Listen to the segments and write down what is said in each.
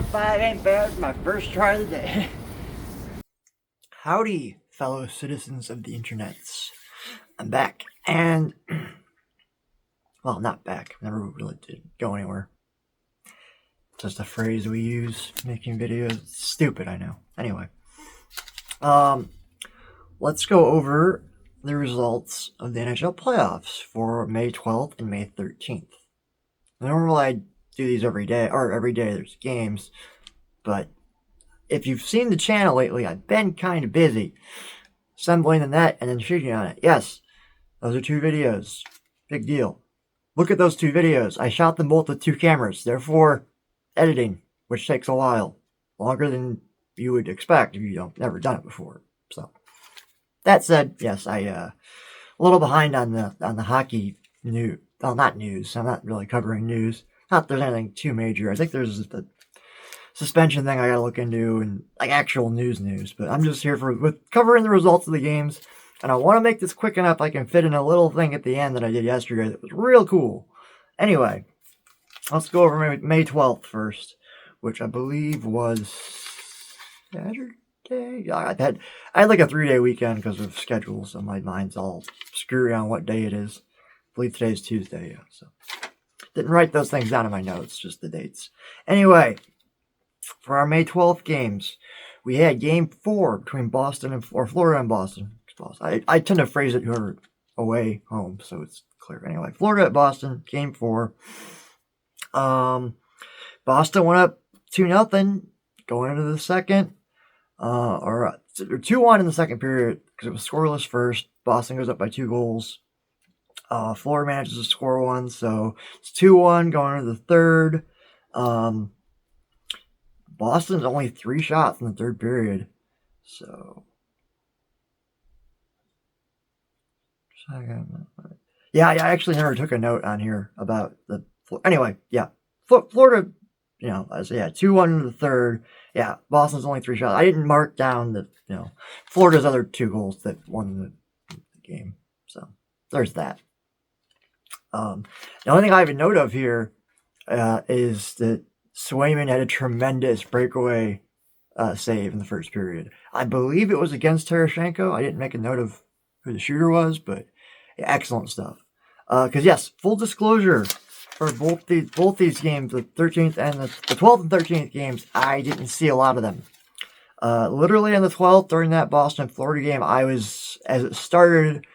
or 5 ain't bad for my first try of the day. Howdy, fellow citizens of the internets. I'm back, and, well, not back. Never really did go anywhere. Just a phrase we use making videos. It's stupid, I know. Anyway, let's go over the results of the NHL playoffs for May 12th and May 13th. Normally I do these every day, or every day there's games, but if you've seen the channel lately, I've been kind of busy assembling the net and then shooting on it. Yes, those are 2 videos. Big deal. Look at those 2 videos. I shot them both with 2 cameras. Therefore, editing, which takes a while. Longer than you would expect if you've never done it before. So, that said, yes, a little behind on the hockey news. Well, not news. I'm not really covering news. Not that there's anything too major. I think there's the suspension thing I gotta look into and like actual news. But I'm just here with covering the results of the games. And I want to make this quick enough I can fit in a little thing at the end that I did yesterday that was real cool. Anyway, let's go over May 12th first, which I believe was Saturday. I had like a 3-day weekend because of schedule, so my mind's all screwy on what day it is. I believe today's Tuesday, yeah. So didn't write those things down in my notes, just the dates. Anyway, for our May 12th games, we had Game 4 between Florida and Boston. I tend to phrase it whoever away home, so it's clear. Anyway, Florida at Boston, Game 4. Boston went up 2-0 going into the second, or 2-1 in the second period because it was scoreless first. Boston goes up by 2 goals. Florida manages to score 1, so it's 2-1 going into the third. Boston's only 3 shots in the third period, so yeah, I actually never took a note on here about the. Anyway, yeah, Florida, I say 2-1 in the third. Yeah, Boston's only 3 shots. I didn't mark down the Florida's other 2 goals that won the game. So there's that. The only thing I have a note of here is that Swayman had a tremendous breakaway save in the first period. I believe it was against Tarasenko. I didn't make a note of who the shooter was, but yeah, excellent stuff. Because yes, full disclosure, for both these games, the 13th and the 12th and 13th games, I didn't see a lot of them. Literally on the 12th, during that Boston-Florida game, as it started,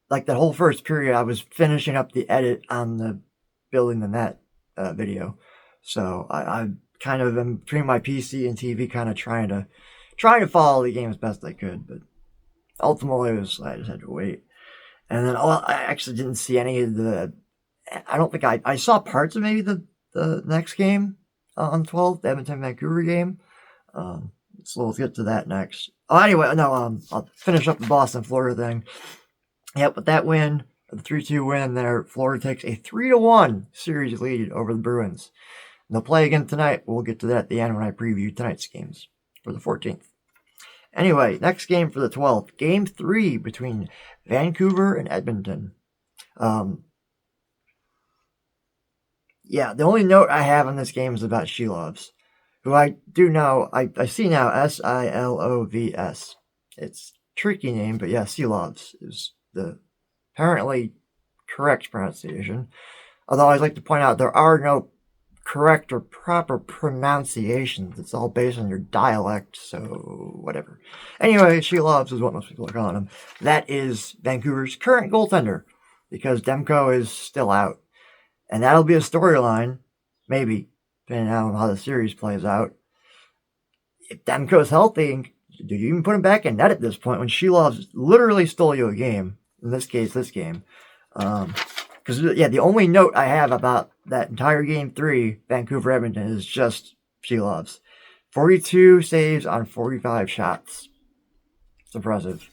like the whole first period, I was finishing up the edit on the building the net video. So I kind of am between my PC and TV, kind of trying to follow the game as best I could, but ultimately I just had to wait. And then I actually didn't see any of the. I don't think I saw parts of maybe the next game on the 12th, the Edmonton-Vancouver game. So we'll get to that next. Oh, anyway, no, I'll finish up the Boston-Florida thing. Yep, with that win, the 3-2 win there, Florida takes a 3-1 series lead over the Bruins. And they'll play again tonight. We'll get to that at the end when I preview tonight's games for the 14th. Anyway, next game for the 12th. Game 3 between Vancouver and Edmonton. Yeah, the only note I have on this game is about Shilovs, who I do know, I see now, Silovs. It's a tricky name, but yeah, Shilovs is the apparently correct pronunciation. Although I'd like to point out there are no correct or proper pronunciations. It's all based on your dialect, so whatever. Anyway, Shilovs is what most people are calling him. That is Vancouver's current goaltender, because Demko is still out. And that'll be a storyline, maybe, depending on how the series plays out. If Demko's healthy, do you even put him back in net at this point when Shilovs literally stole you a game? In this case, this game. Because, the only note I have about that entire Game 3, Vancouver-Edmonton, is just Shilovs. 42 saves on 45 shots. It's impressive.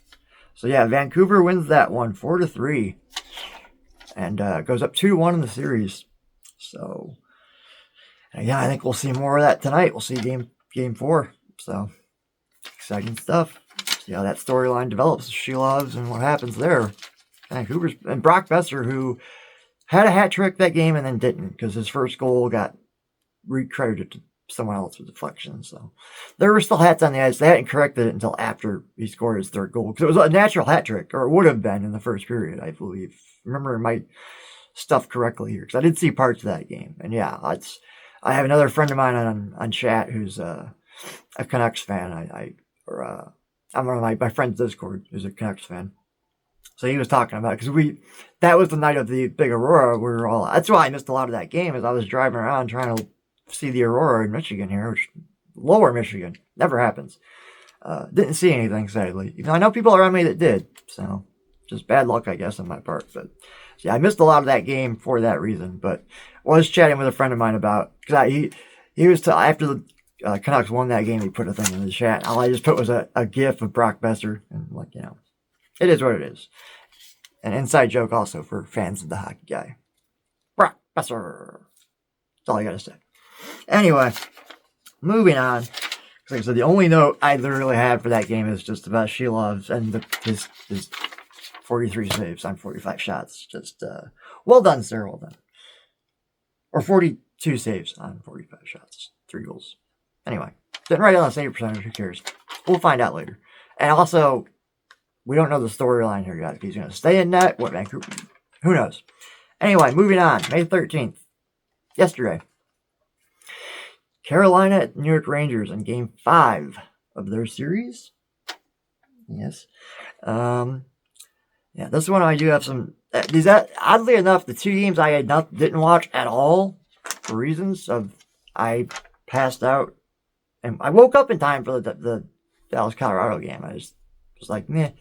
So, yeah, Vancouver wins that one, 4-3. And goes up 2-1 in the series. So, yeah, I think we'll see more of that tonight. We'll see game 4. So, exciting stuff. See how that storyline develops. Shilovs and what happens there. Vancouver's and Brock Besser, who had a hat trick that game and then didn't because his first goal got recredited someone else with deflection. So there were still hats on the ice. They hadn't corrected it until after he scored his third goal, because it was a natural hat trick, or it would have been in the first period, I believe. Remember my stuff correctly here, because I did see parts of that game. And yeah, I have another friend of mine on chat who's a Canucks fan. I'm one of my friend's Discord who's a Canucks fan. So he was talking about it, because that was the night of the big Aurora. That's why I missed a lot of that game, is I was driving around trying to see the Aurora in Michigan here, which lower Michigan, never happens. Didn't see anything, sadly. I know people around me that did, so just bad luck, I guess, on my part. But yeah, I missed a lot of that game for that reason. But I was chatting with a friend of mine about, because he was after the Canucks won that game, he put a thing in the chat. All I just put was a GIF of Brock Besser, and it is what it is. An inside joke also for fans of the hockey guy. Brock Besser. That's all I gotta say. Anyway, moving on. Like I said, the only note I literally had for that game is just about Shilov's and his 43 saves on 45 shots. Just well done, sir. Well done. Or 42 saves on 45 shots. 3 goals. Anyway, didn't write down the save percentage. Who cares? We'll find out later. And also, we don't know the storyline here yet. If he's going to stay in net, what Vancouver? Who knows? Anyway, moving on. May 13th. Yesterday. Carolina at New York Rangers in Game 5 of their series. Yes. Yeah, this one I do have some... oddly enough, the 2 games I didn't watch at all for reasons of... I passed out. And I woke up in time for the Dallas-Colorado game. I just was like, meh.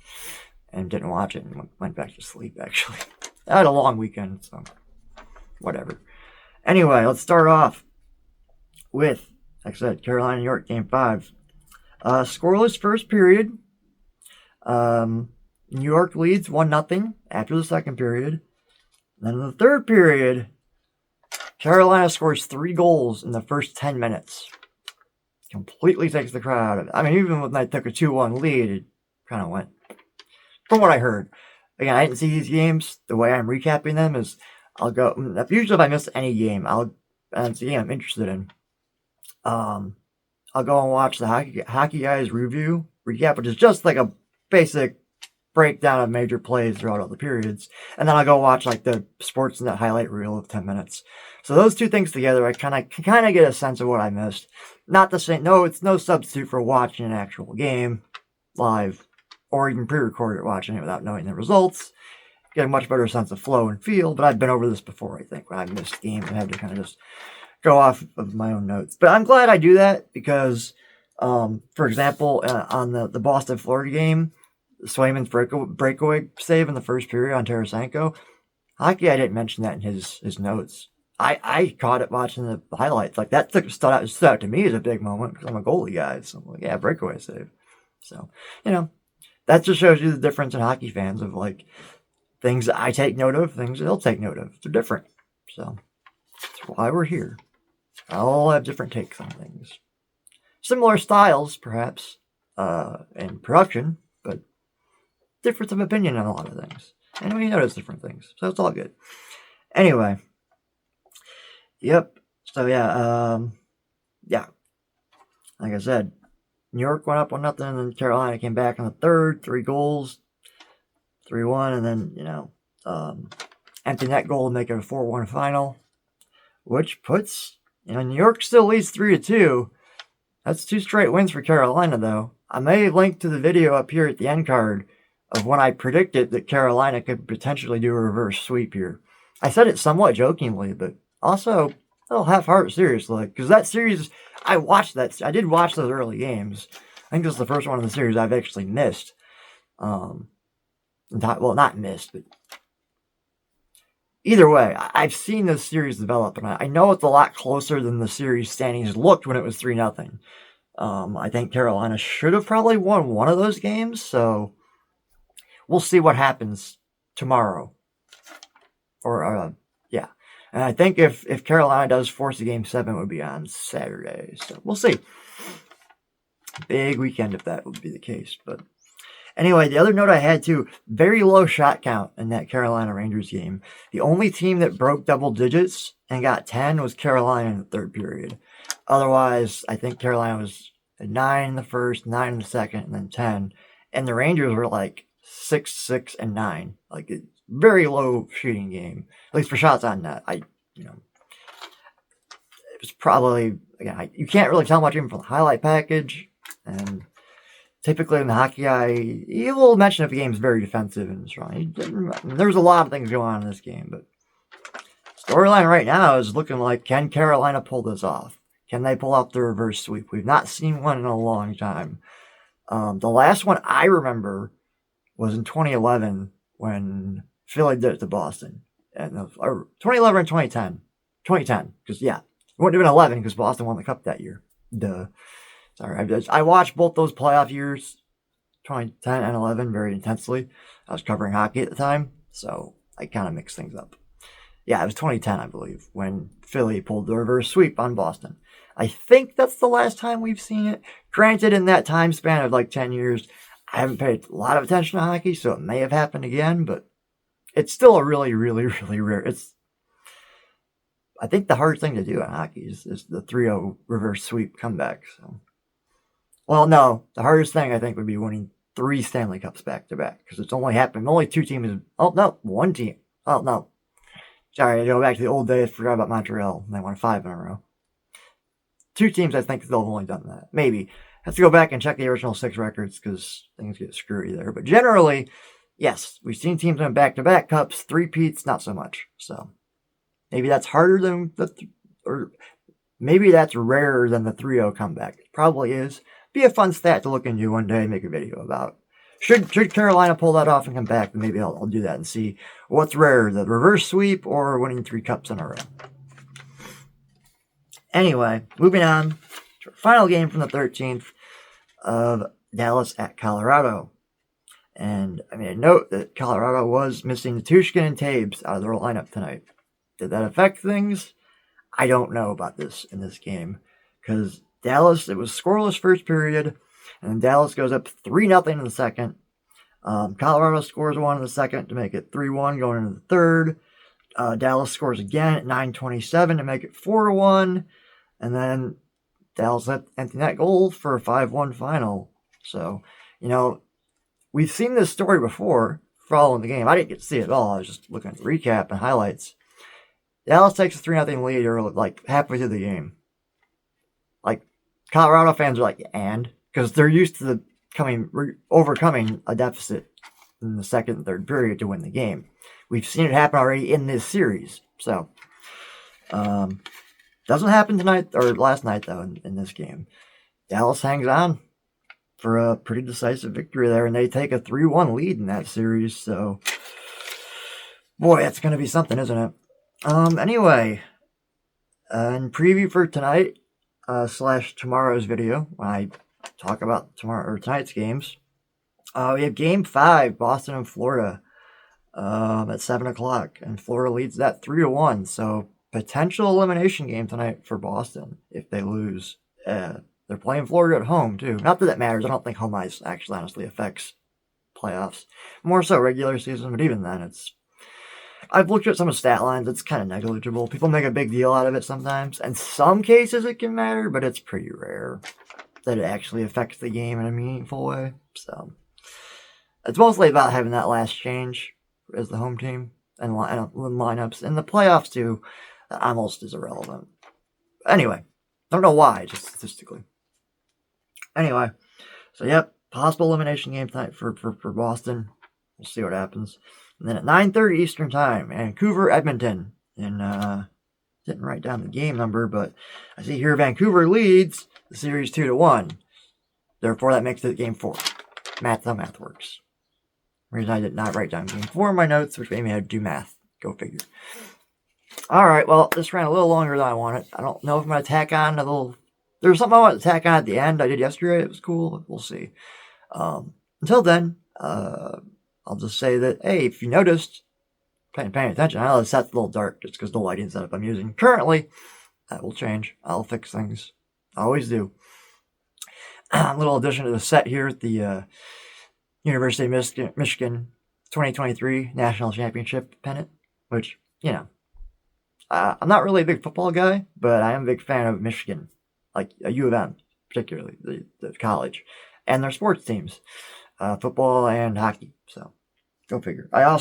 And didn't watch it and went back to sleep, actually. I had a long weekend, so... whatever. Anyway, let's start off with, like I said, Carolina, New York, Game 5. Scoreless first period. New York leads 1-0 after the second period. Then in the third period, Carolina scores 3 goals in the first 10 minutes. Completely takes the crowd out of it. I mean, even when they took a 2-1 lead, it kind of went. From what I heard. Again, I didn't see these games. The way I'm recapping them is I'll go. Usually if I miss any game, and it's a game I'm interested in. I'll go and watch the Hockey Guys recap, which is just like a basic breakdown of major plays throughout all the periods. And then I'll go watch like the Sportsnet highlight reel of 10 minutes. So those two things together, I kind of get a sense of what I missed. Not the same. No, it's no substitute for watching an actual game live or even pre-recorded watching it without knowing the results. Get a much better sense of flow and feel. But I've been over this before, I think, when I missed games and had to kind of just go off of my own notes. But I'm glad I do that because, for example, on the Boston-Florida game, Swayman's breakaway save in the first period on Tarasenko, Hockey, I didn't mention that in his notes. I caught it watching the highlights. Like, that stood out to me as a big moment because I'm a goalie guy. So I'm like, yeah, breakaway save. So, that just shows you the difference in hockey fans of, like, things that I take note of, things that they'll take note of. They're different. So, that's why we're here. All have different takes on things. Similar styles, perhaps, in production, but difference of opinion on a lot of things. And we notice different things. So it's all good. Anyway. Yep. So, yeah. Like I said, New York went up 1-0, and then Carolina came back in the third. 3 goals. 3-1, and then, empty net goal to make it a 4-1 final. Which puts... New York still leads 3-2. That's 2 straight wins for Carolina, though. I may link to the video up here at the end card of when I predicted that Carolina could potentially do a reverse sweep here. I said it somewhat jokingly, but also a little half-heart seriously. Because that series, I did watch those early games. I think this is the first one in the series I've actually missed. Well, not missed, but... Either way, I've seen this series develop, and I know it's a lot closer than the series standings looked when it was 3-0. I think Carolina should have probably won one of those games, so we'll see what happens tomorrow. Yeah. And I think if Carolina does force a Game 7, it would be on Saturday, so we'll see. Big weekend if that would be the case, but... Anyway, the other note I had, too, very low shot count in that Carolina Rangers game. The only team that broke double digits and got 10 was Carolina in the third period. Otherwise, I think Carolina was 9 in the first, 9 in the second, and then 10. And the Rangers were like 6, 6, and 9. Like, it's very low shooting game, at least for shots on net. It was probably, again, you can't really tell much even from the highlight package. And typically in the hockey eye, you will mention if the game is very defensive and strong. There's a lot of things going on in this game, but storyline right now is looking like, can Carolina pull this off? Can they pull off the reverse sweep? We've not seen one in a long time. The last one I remember was in 2011 when Philly did it to Boston. Or 2011 and 2010. 2010, because, yeah, it wouldn't have been 11 because Boston won the Cup that year. Duh. Sorry, I watched both those playoff years, 2010 and 11, very intensely. I was covering hockey at the time, so I kind of mixed things up. Yeah, it was 2010, I believe, when Philly pulled the reverse sweep on Boston. I think that's the last time we've seen it. Granted, in that time span of like 10 years, I haven't paid a lot of attention to hockey, so it may have happened again, but it's still a really, really, really rare. I think the hard thing to do in hockey is the 3-0 reverse sweep comeback. So, well, no, the hardest thing I think would be winning 3 Stanley Cups back to back, because it's only happened. Only 2 teams. Oh no, 1 team. Oh no. Sorry, I go back to the old days. Forgot about Montreal. They won 5 in a row. 2 teams, I think, they've only done that. Maybe. Have to go back and check the original 6 records because things get screwy there. But generally, yes, we've seen teams win back-to-back cups. 3-peats, not so much. So maybe that's harder than or maybe that's rarer than the 3-0 comeback. It probably is. Be a fun stat to look into one day and make a video about. Should Carolina pull that off and come back, then maybe I'll do that and see what's rarer, the reverse sweep or winning 3 cups in a row. Anyway, moving on to our final game from the 13th of Dallas at Colorado. And I made a note that Colorado was missing Tushkin and Taves out of their lineup tonight. Did that affect things? I don't know about this in this game. Because Dallas, it was scoreless first period, and Dallas goes up 3-0 in the second. Colorado scores 1 in the second to make it 3-1 going into the third. Dallas scores again at 9:27 to make it 4-1. And then Dallas empty net goal for a 5-1 final. So, we've seen this story before following the game. I didn't get to see it at all. I was just looking at the recap and highlights. Dallas takes a 3-0 lead early, like halfway through the game. Like, Colorado fans are like, and? Because they're used to overcoming a deficit in the second and third period to win the game. We've seen it happen already in this series. So, doesn't happen tonight, or last night, though, in this game. Dallas hangs on for a pretty decisive victory there, and they take a 3-1 lead in that series. So, boy, that's going to be something, isn't it? Anyway, in preview for tonight, / tomorrow's video, when I talk about tonight's games, we have Game 5, Boston and Florida, at 7 o'clock, and Florida leads that 3-1. So potential elimination game tonight for Boston if they lose. They're playing Florida at home too. Not that matters. I don't think home ice actually honestly affects playoffs. More so regular season, but even then, I've looked at some of the stat lines. It's kind of negligible. People make a big deal out of it sometimes. In some cases, it can matter, but it's pretty rare that it actually affects the game in a meaningful way. So it's mostly about having that last change as the home team and lineups. And the playoffs, too, almost is irrelevant. Anyway, don't know why, just statistically. Anyway, so yep, possible elimination game tonight for Boston. We'll see what happens. And then at 9:30 Eastern Time, Vancouver, Edmonton. And didn't write down the game number, but I see here Vancouver leads the series 2-1. Therefore, that makes it game 4. Math, how math works. Reason I did not write down game 4 in my notes, which made me have to do math. Go figure. Alright, well, this ran a little longer than I wanted. I don't know if I'm going to tack on a little... There's something I want to tack on at the end. I did yesterday. It was cool. We'll see. Until then, I'll just say that, hey, if you noticed, paying attention, I know the set's a little dark just because the lighting setup I'm using currently. That will change. I'll fix things. I always do. A little addition to the set here at the University of Michigan 2023 National Championship pennant, which, I'm not really a big football guy, but I am a big fan of Michigan. like a U of M, particularly the college, and their sports teams, football and hockey. So go figure. I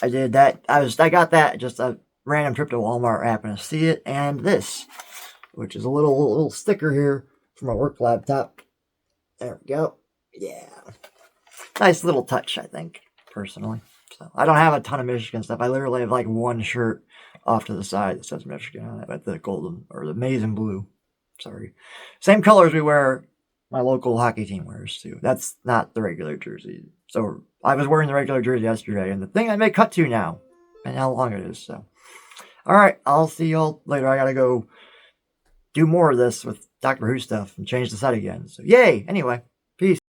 did that. I got that just a random trip to Walmart, happened to see it, and this, which is a little sticker here for my work laptop. There we go. Yeah, nice little touch, I think, personally. So I don't have a ton of Michigan stuff. I literally have like one shirt off to the side that says Michigan on it, but the golden or the maize and blue. Sorry, same colors we wear. My local hockey team wears too. That's not the regular jersey. So I was wearing the regular jersey yesterday, and the thing I may cut to now, and how long it is. So, all right, I'll see y'all later. I gotta go do more of this with Doctor Who stuff and change the site again. So, yay! Anyway, peace.